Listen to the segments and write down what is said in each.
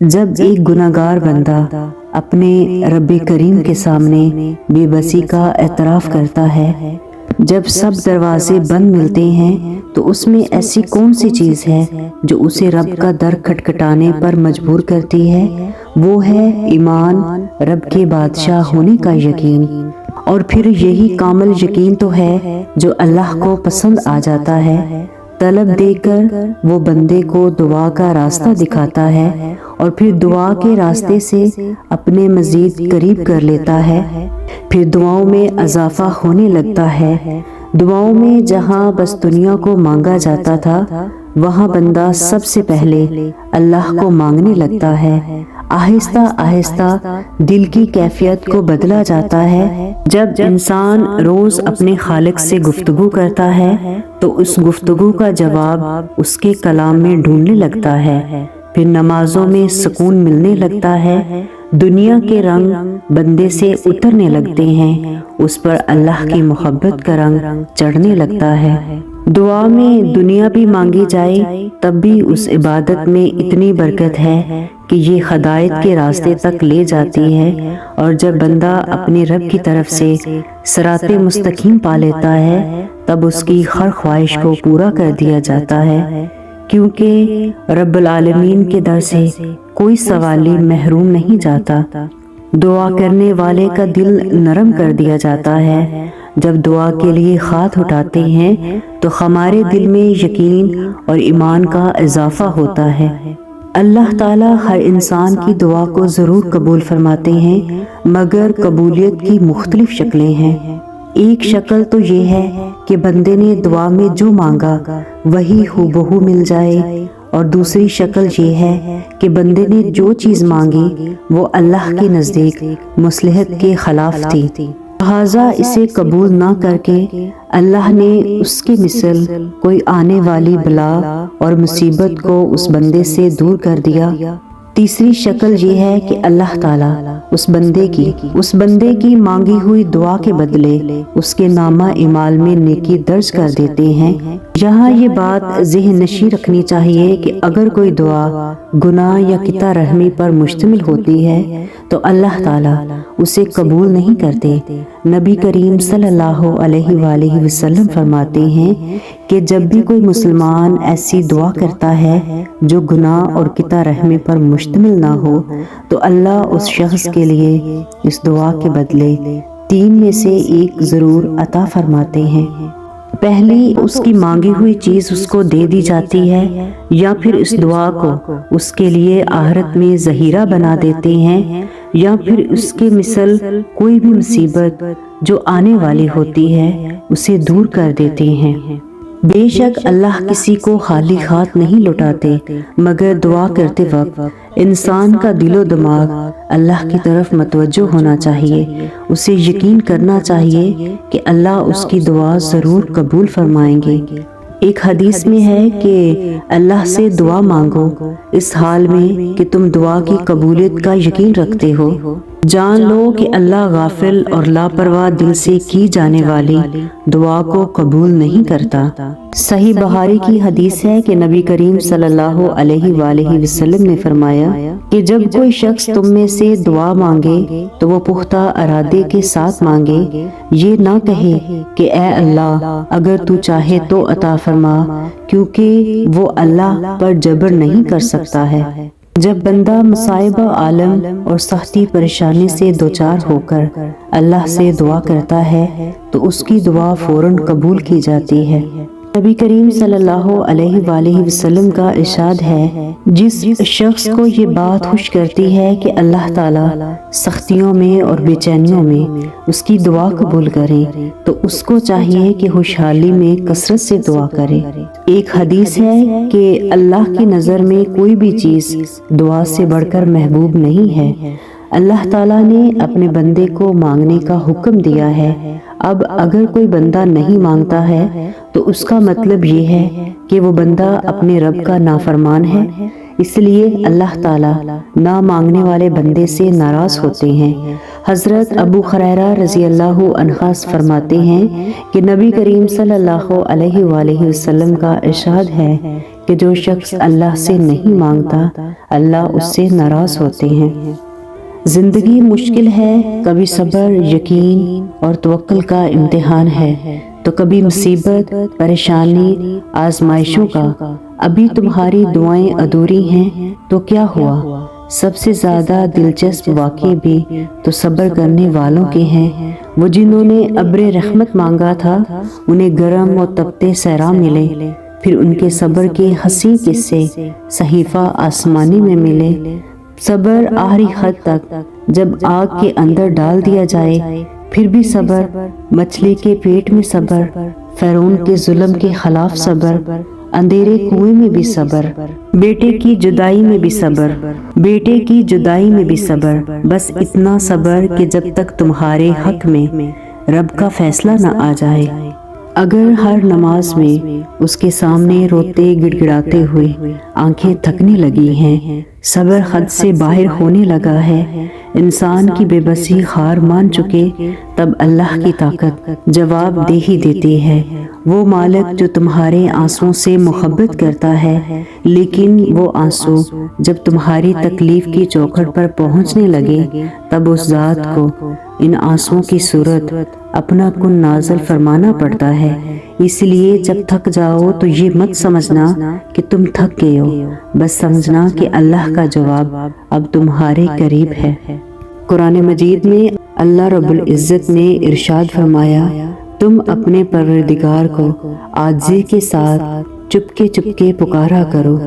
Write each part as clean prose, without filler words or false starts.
جب ایک گناہگار بندہ اپنے رب کریم کے سامنے بے بسی کا اعتراف کرتا ہے، جب سب دروازے بند ملتے ہیں تو اس میں ایسی کون سی چیز ہے جو اسے رب کا در کھٹکھٹانے پر مجبور کرتی ہے؟ وہ ہے ایمان، رب کے بادشاہ ہونے کا یقین۔ اور پھر یہی کامل یقین تو ہے جو اللہ کو پسند آ جاتا ہے۔ طلب دے کر وہ بندے کو دعا کا راستہ دکھاتا ہے اور پھر دعا کے راستے سے اپنے مزید قریب کر لیتا ہے، پھر دعاؤں میں اضافہ ہونے لگتا ہے۔ دعاؤں میں جہاں بس دنیا کو مانگا جاتا تھا، وہاں بندہ سب سے پہلے اللہ کو مانگنے لگتا ہے۔ آہستہ آہستہ دل کی کیفیت کو بدلا جاتا ہے۔ جب انسان روز اپنے خالق سے گفتگو کرتا ہے تو اس گفتگو کا جواب اس کے کلام میں ڈھونڈنے لگتا ہے، پھر نمازوں میں سکون ملنے لگتا ہے، دنیا کے رنگ بندے سے اترنے لگتے ہیں، اس پر اللہ کی محبت کا رنگ چڑھنے لگتا ہے۔ دعا میں دنیا بھی مانگی جائے تب بھی اس عبادت میں اتنی برکت ہے کہ یہ ہدایت کے راستے تک لے جاتی ہے، اور جب بندہ اپنے رب کی طرف سے صراط مستقیم پا لیتا ہے تب اس کی ہر خواہش کو پورا کر دیا جاتا ہے، کیونکہ رب العالمین کے در سے کوئی سوالی محروم نہیں جاتا۔ دعا کرنے والے کا دل نرم کر دیا جاتا ہے۔ جب دعا کے لیے ہاتھ اٹھاتے ہیں تو ہمارے دل میں یقین اور ایمان کا اضافہ ہوتا ہے۔ اللہ تعالیٰ ہر انسان کی دعا کو ضرور قبول فرماتے ہیں، مگر قبولیت کی مختلف شکلیں ہیں۔ ایک شکل تو یہ ہے کہ بندے نے دعا میں جو مانگا وہی ہو بہو مل جائے، اور دوسری شکل یہ ہے کہ بندے نے جو چیز مانگی وہ اللہ کے نزدیک مصلحت کے خلاف تھی، لہٰذا اسے قبول نہ کر کے اللہ نے اس کے مثل کوئی آنے والی بلا اور مصیبت کو اس بندے سے دور کر دیا۔ تیسری شکل یہ ہے کہ اللہ تعالیٰ اس بندے کی مانگی ہوئی دعا کے بدلے اس کے نامہ اعمال میں نیکی درج کر دیتے ہیں۔ یہاں یہ بات ذہن نشین رکھنی چاہیے کہ اگر کوئی دعا گناہ یا قطع رحمی پر مشتمل ہوتی ہے تو اللہ تعالیٰ اسے قبول نہیں کرتے۔ نبی کریم صلی اللہ علیہ وآلہ وسلم فرماتے ہیں کہ جب بھی کوئی مسلمان ایسی دعا کرتا ہے جو گناہ اور قطع رحمی پر مشتمل نہ ہو تو اللہ اس شخص کے لیے اس دعا کے بدلے 3 میں سے ایک ضرور عطا فرماتے ہیں۔ پہلی، اس کی مانگی ہوئی چیز اس کو دے دی جاتی ہے، یا پھر اس دعا کو اس کے لیے آخرت میں ذخیرہ بنا دیتے ہیں، یا پھر اس کے مثل کوئی بھی مصیبت جو آنے والی ہوتی ہے اسے دور کر دیتے ہیں۔ بے شک اللہ کسی کو خالی ہاتھ نہیں لوٹاتے، مگر دعا کرتے وقت انسان کا دل و دماغ اللہ کی طرف متوجہ ہونا چاہیے۔ اسے یقین کرنا چاہیے کہ اللہ اس کی دعا ضرور قبول فرمائیں گے۔ ایک حدیث میں ہے کہ اللہ سے دعا مانگو اس حال میں کہ تم دعا کی قبولیت کا یقین رکھتے ہو۔ جان لو کہ اللہ غافل اور لاپرواہ دل سے کی جانے والی دعا کو قبول نہیں کرتا۔ صحیح بخاری کی حدیث ہے کہ نبی کریم صلی اللہ علیہ وآلہ وسلم نے فرمایا کہ جب کوئی شخص تم میں سے دعا مانگے تو وہ پختہ ارادے کے ساتھ مانگے، یہ نہ کہے کہ اے اللہ اگر تو چاہے تو عطا فرما، کیونکہ وہ اللہ پر جبر نہیں کر سکتا ہے۔ جب بندہ مصائب عالم اور سختی پریشانی سے دوچار ہو کر اللہ سے دعا کرتا ہے تو اس کی دعا فوراً قبول کی جاتی ہے۔ نبی کریم صلی اللہ علیہ وآلہ وسلم کا ارشاد ہے، جس شخص کو یہ بات خوش کرتی ہے کہ اللہ تعالیٰ سختیوں میں اور بے چینیوں میں اس کی دعا قبول کرے تو اس کو چاہیے کہ خوشحالی میں کثرت سے دعا کرے۔ ایک حدیث ہے کہ اللہ کی نظر میں کوئی بھی چیز دعا سے بڑھ کر محبوب نہیں ہے۔ اللہ تعالیٰ نے اپنے بندے کو مانگنے کا حکم دیا ہے۔ اب اگر کوئی بندہ نہیں مانگتا ہے تو اس کا مطلب یہ ہے کہ وہ بندہ اپنے رب کا نافرمان ہے۔ اس لیے اللہ تعالیٰ نہ مانگنے والے بندے سے ناراض ہوتے ہیں۔ حضرت ابو ہریرہ رضی اللہ عنہ فرماتے ہیں کہ نبی کریم صلی اللہ علیہ وآلہ وسلم کا ارشاد ہے کہ جو شخص اللہ سے نہیں مانگتا اللہ اس سے ناراض ہوتے ہیں۔ زندگی مشکل ہے، کبھی صبر، یقین اور توکل کا امتحان ہے تو کبھی مصیبت، پریشانی، آزمائشوں کا۔ ابھی تمہاری دعائیں ادھوری ہیں تو کیا ہوا؟ سب سے زیادہ دلچسپ واقعے بھی تو صبر کرنے والوں کے ہیں۔ وہ جنہوں نے ابر رحمت مانگا تھا انہیں گرم اور تپتے صحرا ملے، پھر ان کے صبر کے حسین قصے صحیفہ آسمانی میں ملے۔ صبر آخری حد تک، جب آگ کے اندر ڈال دیا جائے پھر بھی صبر، مچھلی کے پیٹ میں صبر، فرعون کے ظلم کے خلاف صبر، اندھیرے کنویں میں بھی صبر، بیٹے کی جدائی میں بھی صبر، بیٹے کی جدائی میں بھی صبر، بس اتنا صبر کہ جب تک تمہارے حق میں رب کا فیصلہ نہ آ جائے۔ اگر ہر نماز میں اس کے سامنے روتے گڑگڑاتے ہوئے آنکھیں تھکنے لگی ہیں، صبر حد سے باہر ہونے لگا ہے، انسان کی بے بسی ہار مان چکے، تب اللہ کی طاقت جواب دے ہی دیتی ہے۔ وہ مالک جو تمہارے آنسوں سے محبت کرتا ہے، لیکن وہ آنسو جب تمہاری تکلیف کی چوکھٹ پر پہنچنے لگے تب اس ذات کو ان آنسوں کی صورت اپنا کن نازل فرمانا پڑتا ہے۔ اس لیے جب تھک جاؤ تو یہ مت سمجھنا کہ تم تھک گئے ہو، بس سمجھنا کہ اللہ کا جواب اب تمہارے قریب ہے۔ قرآن مجید میں اللہ رب العزت نے ارشاد فرمایا، تم اپنے پروردگار کو عاجزی کے ساتھ چپکے پکارا کرو،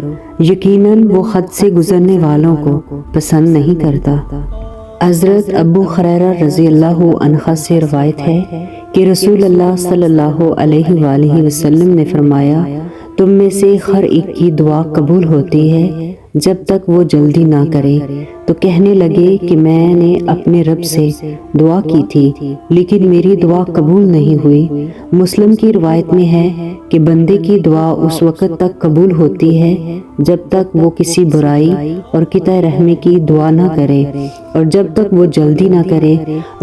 یقیناً وہ حد سے گزرنے والوں کو پسند نہیں کرتا۔ حضرت ابو ہریرہ رضی اللہ عنہ سے روایت ہے کہ رسول اللہ صلی اللہ علیہ وآلہ وسلم نے فرمایا، تم میں سے ہر ایک کی دعا قبول ہوتی ہے جب تک وہ جلدی نہ کرے۔ تو کہنے لگے کہ میں نے اپنے رب سے دعا کی تھی لیکن میری دعا قبول نہیں ہوئی۔ مسلم کی روایت میں ہے کہ بندے کی دعا اس وقت تک قبول ہوتی ہے جب تک وہ کسی برائی اور قطع رحمی کی دعا نہ کرے، اور جب تک وہ جلدی نہ کرے۔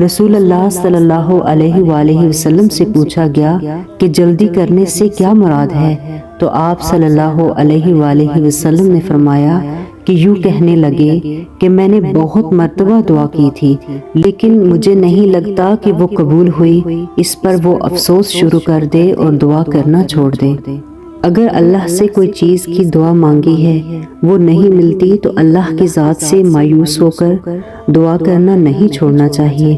رسول اللہ صلی اللہ علیہ وآلہ وسلم سے پوچھا گیا کہ جلدی کرنے سے کیا مراد ہے؟ تو آپ صلی اللہ علیہ وآلہ وسلم نے فرمایا کہ یوں کہنے لگے کہ میں نے بہت مرتبہ دعا کی تھی لیکن مجھے نہیں لگتا کہ وہ قبول ہوئی، اس پر وہ افسوس شروع کر دے اور دعا کرنا چھوڑ دے۔ اگر اللہ سے کوئی چیز کی دعا مانگی ہے وہ نہیں ملتی تو اللہ کی ذات سے مایوس ہو کر دعا کرنا نہیں چھوڑنا چاہیے،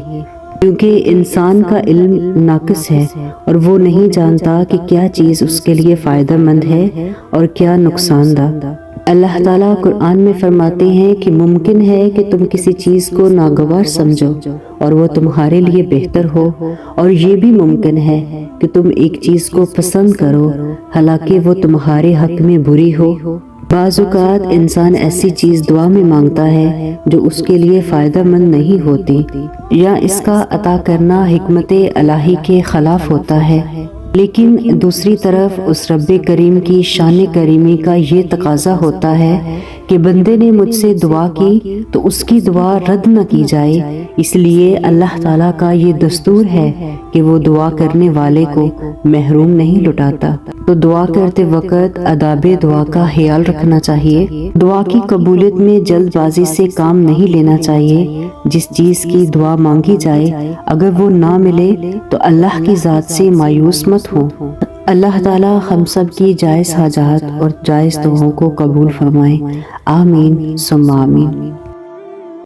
کیونکہ انسان کا علم ناقص ہے اور وہ نہیں جانتا کہ کیا چیز اس کے لیے فائدہ مند ہے اور کیا نقصان دہ۔ اللہ تعالیٰ قرآن میں فرماتے ہیں کہ ممکن ہے کہ تم کسی چیز کو ناگوار سمجھو اور وہ تمہارے لیے بہتر ہو، اور یہ بھی ممکن ہے کہ تم ایک چیز کو پسند کرو حالانکہ وہ تمہارے حق میں بری ہو۔ بعض اوقات انسان ایسی چیز دعا میں مانگتا ہے جو اس کے لیے فائدہ مند نہیں ہوتی، یا اس کا عطا کرنا حکمت الہی کے خلاف ہوتا ہے، لیکن دوسری طرف اس رب کریم کی شان کریمی کا یہ تقاضا ہوتا ہے کہ بندے نے مجھ سے دعا کی تو اس کی دعا رد نہ کی جائے۔ اس لیے اللہ تعالیٰ کا یہ دستور ہے کہ وہ دعا کرنے والے کو محروم نہیں لٹاتا۔ تو دعا کرتے وقت آداب دعا کا خیال رکھنا چاہیے۔ دعا کی قبولیت میں جلد بازی سے کام نہیں لینا چاہیے۔ جس چیز کی دعا مانگی جائے اگر وہ نہ ملے تو اللہ کی ذات سے مایوس مت ہو۔ اللہ تعالیٰ ہم سب کی جائز حاجات اور جائز دعاؤں کو قبول فرمائے، آمین ثم آمین۔